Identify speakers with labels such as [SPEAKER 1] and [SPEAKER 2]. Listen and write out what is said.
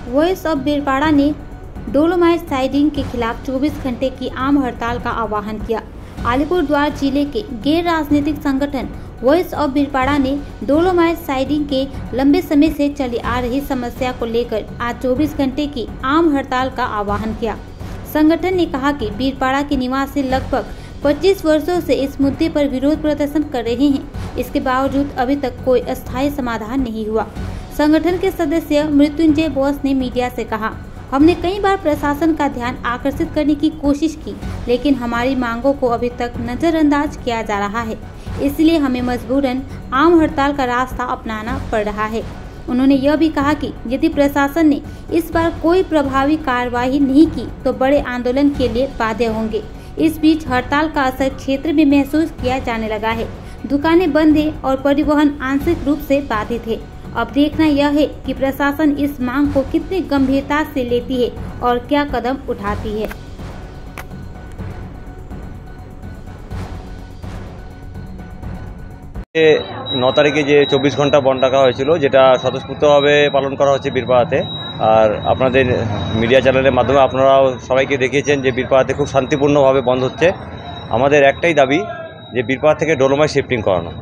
[SPEAKER 1] Voice of Birpara ने dolomite siding के खिलाफ 24 घंटे की आम हड़ताल का आह्वान किया। अलीपुरद्वार जिले के गैर राजनीतिक संगठन वॉइस ऑफ बीरपाड़ा ने डोलोमाइट साइडिंग के लंबे समय से चली आ रही समस्या को लेकर आज 24 घंटे की आम हड़ताल का आह्वान किया। संगठन ने कहा कि बीरपाड़ा के निवासी लगभग 25 वर्षों से इस मुद्दे पर विरोध प्रदर्शन कर रहे हैं। इसके बावजूद अभी तक कोई अस्थायी समाधान नहीं हुआ। संगठन के सदस्य मृत्युंजय बोस ने मीडिया से कहा, हमने कई बार प्रशासन का ध्यान आकर्षित करने की कोशिश की, लेकिन हमारी मांगों को अभी तक नजरअंदाज किया जा रहा है। इसलिए हमें मजबूरन आम हड़ताल का रास्ता अपनाना पड़ रहा है। उन्होंने यह भी कहा कि यदि प्रशासन ने इस बार कोई प्रभावी कार्रवाई नहीं की तो बड़े आंदोलन के लिए बाध्य होंगे। इस बीच हड़ताल का असर क्षेत्र में महसूस किया जाने लगा है। दुकानें बंद है और परिवहन आंशिक रूप से बाधित है। अब देखना यह है कि प्रशासन इस मांग को कितनी गंभीरता से लेती है और क्या कदम उठाती है।
[SPEAKER 2] 9 তারিখে যে 24 ঘন্টা বন্ধ রাখা হয়েছিল, যেটা স্বতঃস্ফূর্তভাবে পালন করা হচ্ছে বীরপাড়াতে। আর আপনাদের মিডিয়া চ্যানেলের মাধ্যমে আপনারাও সবাইকে দেখিয়েছেন যে বীরপাড়াতে খুব শান্তিপূর্ণভাবে বন্ধ হচ্ছে। আমাদের একটাই দাবি যে বীরপাড়া থেকে ডোলোমাইট শিফটিং করানো।